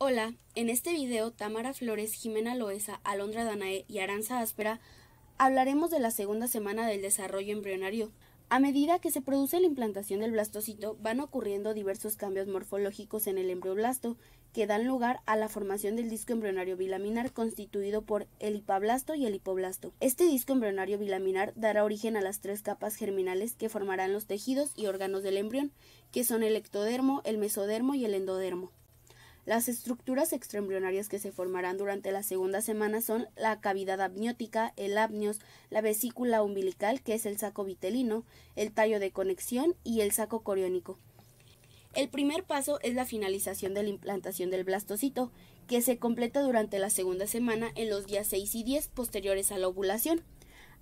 Hola, en este video Tamara Flores, Jimena Loesa, Alondra Danae y Aranza Áspera hablaremos de la segunda semana del desarrollo embrionario. A medida que se produce la implantación del blastocito, van ocurriendo diversos cambios morfológicos en el embrioblasto que dan lugar a la formación del disco embrionario bilaminar constituido por el hipablasto y el hipoblasto. Este disco embrionario bilaminar dará origen a las tres capas germinales que formarán los tejidos y órganos del embrión, que son el ectodermo, el mesodermo y el endodermo. Las estructuras extraembrionarias que se formarán durante la segunda semana son la cavidad amniótica, el amnios, la vesícula umbilical, que es el saco vitelino, el tallo de conexión y el saco coriónico. El primer paso es la finalización de la implantación del blastocito, que se completa durante la segunda semana en los días 6 y 10 posteriores a la ovulación.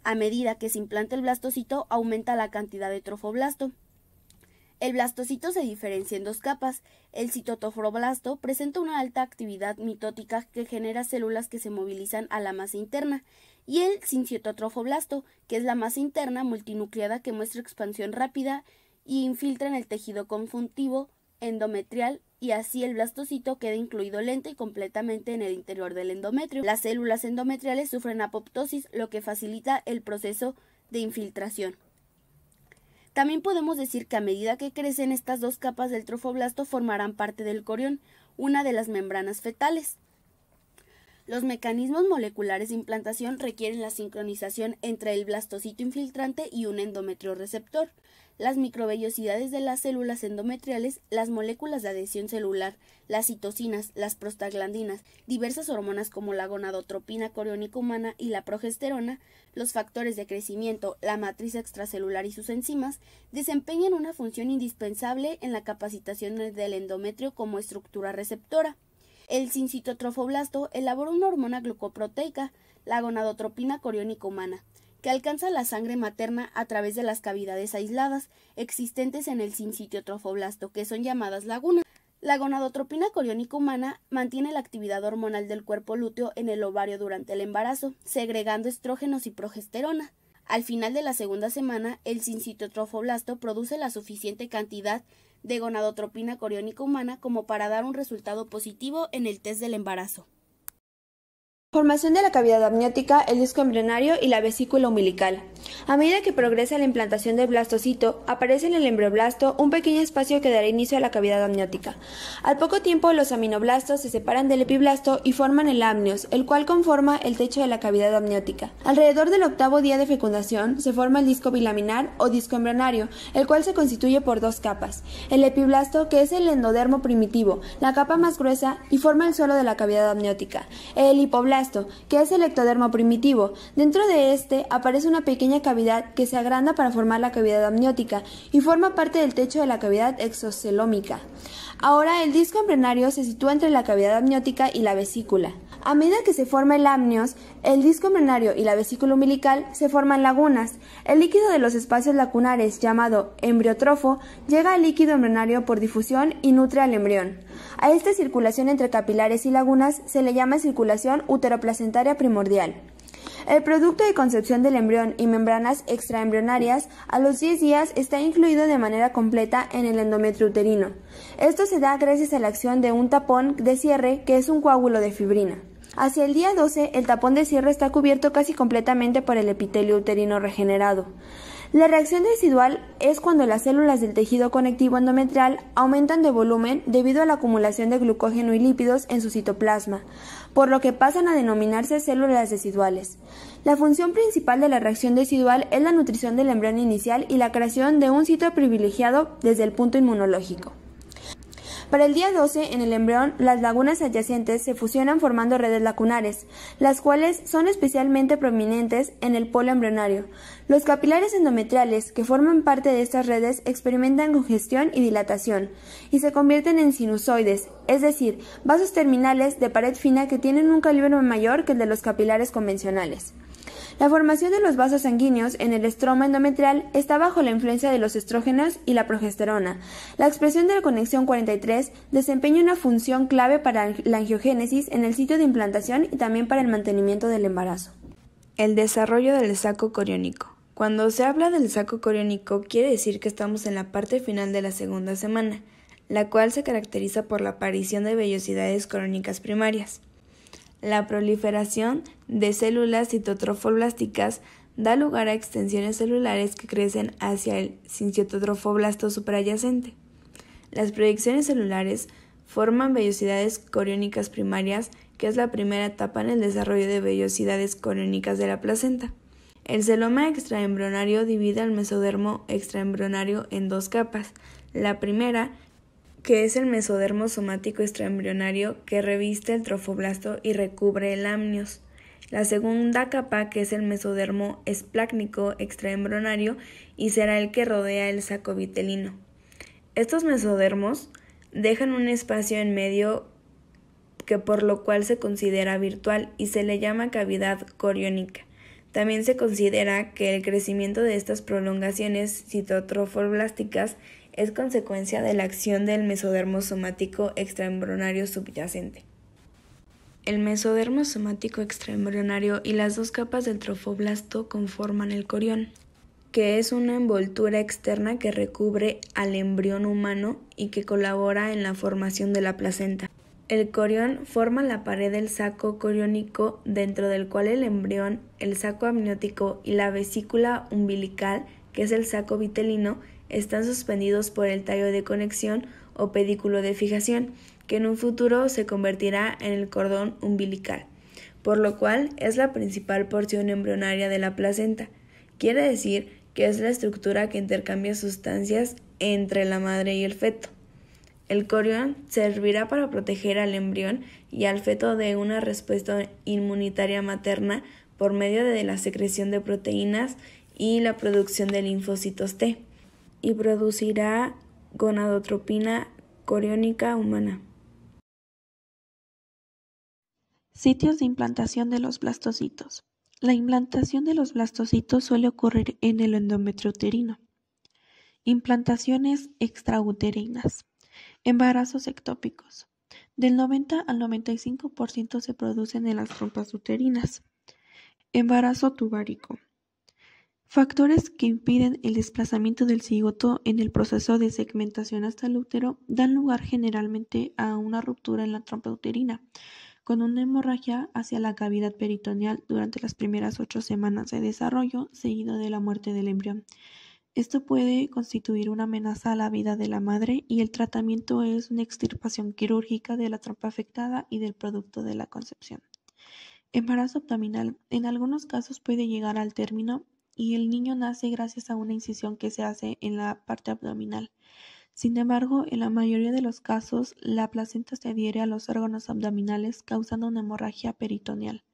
A medida que se implanta el blastocito, aumenta la cantidad de trofoblasto. El blastocito se diferencia en dos capas. El citotrofoblasto presenta una alta actividad mitótica que genera células que se movilizan a la masa interna, y el sincitotrofoblasto, que es la masa interna multinucleada que muestra expansión rápida y infiltra en el tejido conjuntivo endometrial, y así el blastocito queda incluido lenta y completamente en el interior del endometrio. Las células endometriales sufren apoptosis, lo que facilita el proceso de infiltración. También podemos decir que a medida que crecen estas dos capas del trofoblasto formarán parte del corión, una de las membranas fetales. Los mecanismos moleculares de implantación requieren la sincronización entre el blastocito infiltrante y un endometrio receptor. Las microvellosidades de las células endometriales, las moléculas de adhesión celular, las citocinas, las prostaglandinas, diversas hormonas como la gonadotropina coriónica humana y la progesterona, los factores de crecimiento, la matriz extracelular y sus enzimas, desempeñan una función indispensable en la capacitación del endometrio como estructura receptora. El sincitotrofoblasto elabora una hormona glucoproteica, la gonadotropina coriónica humana, que alcanza la sangre materna a través de las cavidades aisladas existentes en el sincitotrofoblasto, que son llamadas lagunas. La gonadotropina coriónica humana mantiene la actividad hormonal del cuerpo lúteo en el ovario durante el embarazo, segregando estrógenos y progesterona. Al final de la segunda semana, el sincitotrofoblasto produce la suficiente cantidad de gonadotropina coriónica humana como para dar un resultado positivo en el test del embarazo. Formación de la cavidad amniótica, el disco embrionario y la vesícula umbilical. A medida que progresa la implantación del blastocito, aparece en el embrioblasto un pequeño espacio que dará inicio a la cavidad amniótica. Al poco tiempo, los aminoblastos se separan del epiblasto y forman el amnios, el cual conforma el techo de la cavidad amniótica. Alrededor del octavo día de fecundación se forma el disco bilaminar o disco embrionario, el cual se constituye por dos capas. El epiblasto, que es el endodermo primitivo, la capa más gruesa, y forma el suelo de la cavidad amniótica. El hipoblasto, que es el ectodermo primitivo. Dentro de este aparece una pequeña cavidad que se agranda para formar la cavidad amniótica y forma parte del techo de la cavidad exocelómica. Ahora el disco embrionario se sitúa entre la cavidad amniótica y la vesícula. A medida que se forma el amnios, el disco embrionario y la vesícula umbilical se forman lagunas. El líquido de los espacios lacunares, llamado embriotrofo, llega al líquido embrionario por difusión y nutre al embrión. A esta circulación entre capilares y lagunas se le llama circulación uteroplacentaria primordial. El producto de concepción del embrión y membranas extraembrionarias a los 10 días está incluido de manera completa en el endometrio uterino. Esto se da gracias a la acción de un tapón de cierre que es un coágulo de fibrina. Hacia el día 12, el tapón de cierre está cubierto casi completamente por el epitelio uterino regenerado. La reacción residual es cuando las células del tejido conectivo endometrial aumentan de volumen debido a la acumulación de glucógeno y lípidos en su citoplasma, por lo que pasan a denominarse células residuales. La función principal de la reacción residual es la nutrición del embrión inicial y la creación de un sitio privilegiado desde el punto inmunológico. Para el día 12, en el embrión, las lagunas adyacentes se fusionan formando redes lacunares, las cuales son especialmente prominentes en el polo embrionario. Los capilares endometriales que forman parte de estas redes experimentan congestión y dilatación, y se convierten en sinusoides, es decir, vasos terminales de pared fina que tienen un calibre mayor que el de los capilares convencionales. La formación de los vasos sanguíneos en el estroma endometrial está bajo la influencia de los estrógenos y la progesterona. La expresión de la conexión 43 desempeña una función clave para la angiogénesis en el sitio de implantación y también para el mantenimiento del embarazo. El desarrollo del saco coriónico. Cuando se habla del saco coriónico, quiere decir que estamos en la parte final de la segunda semana. la cual se caracteriza por la aparición de vellosidades corónicas primarias. La proliferación de células citotrofoblásticas da lugar a extensiones celulares que crecen hacia el sincitotrofoblasto superadyacente. Las proyecciones celulares forman vellosidades coriónicas primarias, que es la primera etapa en el desarrollo de vellosidades coriónicas de la placenta. El celoma extraembrionario divide al mesodermo extraembrionario en dos capas. La primera, que es el mesodermo somático extraembrionario, que reviste el trofoblasto y recubre el amnios. La segunda capa, que es el mesodermo esplácnico extraembrionario, y será el que rodea el saco vitelino. Estos mesodermos dejan un espacio en medio que por lo cual se considera virtual y se le llama cavidad coriónica. También se considera que el crecimiento de estas prolongaciones citotrofoblásticas es consecuencia de la acción del mesodermo somático extraembrionario subyacente. El mesodermo somático extraembrionario y las dos capas del trofoblasto conforman el corión, que es una envoltura externa que recubre al embrión humano y que colabora en la formación de la placenta. El corión forma la pared del saco coriónico, dentro del cual el embrión, el saco amniótico y la vesícula umbilical, que es el saco vitelino, están suspendidos por el tallo de conexión o pedículo de fijación, que en un futuro se convertirá en el cordón umbilical, por lo cual es la principal porción embrionaria de la placenta. Quiere decir que es la estructura que intercambia sustancias entre la madre y el feto. El corión servirá para proteger al embrión y al feto de una respuesta inmunitaria materna por medio de la secreción de proteínas y la producción de linfocitos T, y producirá gonadotropina coriónica humana. Sitios de implantación de los blastocitos. La implantación de los blastocitos suele ocurrir en el endometrio uterino. Implantaciones extrauterinas. Embarazos ectópicos. Del 90 al 95% se producen en las trompas uterinas. Embarazo tubárico. Factores que impiden el desplazamiento del cigoto en el proceso de segmentación hasta el útero dan lugar generalmente a una ruptura en la trompa uterina, con una hemorragia hacia la cavidad peritoneal durante las primeras 8 semanas de desarrollo, seguido de la muerte del embrión. Esto puede constituir una amenaza a la vida de la madre y el tratamiento es una extirpación quirúrgica de la trompa afectada y del producto de la concepción. Embarazo abdominal. En algunos casos puede llegar al término y el niño nace gracias a una incisión que se hace en la parte abdominal. Sin embargo, en la mayoría de los casos, la placenta se adhiere a los órganos abdominales causando una hemorragia peritoneal,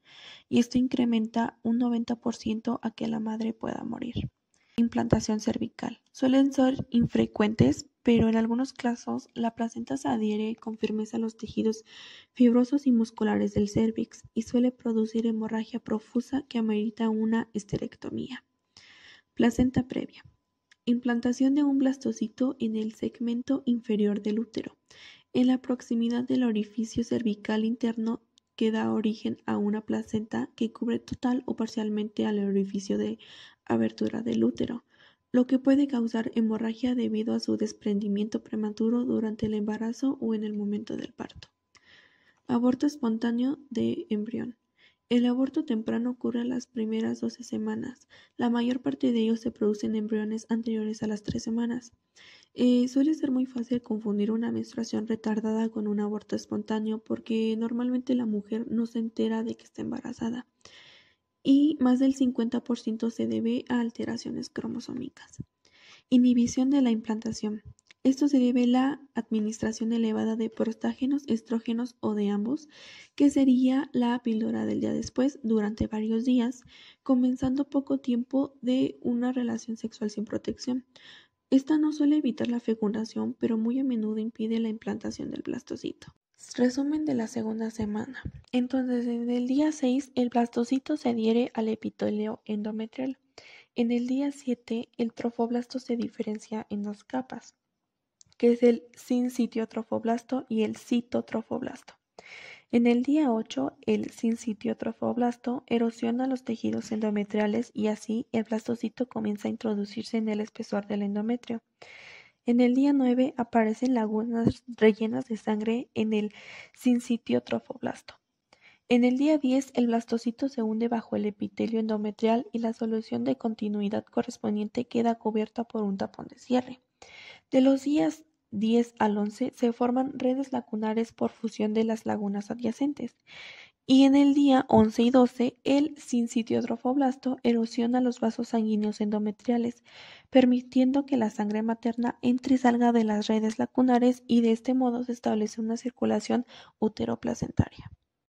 y esto incrementa un 90% a que la madre pueda morir. Implantación cervical. Suelen ser infrecuentes, pero en algunos casos la placenta se adhiere con firmeza a los tejidos fibrosos y musculares del cérvix y suele producir hemorragia profusa que amerita una esterectomía. Placenta previa. Implantación de un blastocito en el segmento inferior del útero, en la proximidad del orificio cervical interno que da origen a una placenta que cubre total o parcialmente al orificio de abertura del útero, lo que puede causar hemorragia debido a su desprendimiento prematuro durante el embarazo o en el momento del parto. Aborto espontáneo de embrión. El aborto temprano ocurre a las primeras 12 semanas. La mayor parte de ellos se producen en embriones anteriores a las 3 semanas. Suele ser muy fácil confundir una menstruación retardada con un aborto espontáneo porque normalmente la mujer no se entera de que está embarazada y más del 50% se debe a alteraciones cromosómicas. Inhibición de la implantación. Esto se debe a la administración elevada de prostágenos, estrógenos o de ambos, que sería la píldora del día después durante varios días, comenzando poco tiempo de una relación sexual sin protección. Esta no suele evitar la fecundación, pero muy a menudo impide la implantación del blastocito. Resumen de la segunda semana. Entonces, en el día 6, el blastocito se adhiere al epitelio endometrial. En el día 7, el trofoblasto se diferencia en dos capas, que es el sincitiotrofoblasto y el citotrofoblasto. En el día 8, el sincitiotrofoblasto erosiona los tejidos endometriales y así el blastocito comienza a introducirse en el espesor del endometrio. En el día 9 aparecen lagunas rellenas de sangre en el sinsitio trofoblasto. En el día 10 el blastocito se hunde bajo el epitelio endometrial y la solución de continuidad correspondiente queda cubierta por un tapón de cierre. De los días 10 al 11 se forman redes lacunares por fusión de las lagunas adyacentes. Y en el día 11 y 12 el sinsitio trofoblasto erosiona los vasos sanguíneos endometriales, permitiendo que la sangre materna entre y salga de las redes lacunares y de este modo se establece una circulación uteroplacentaria.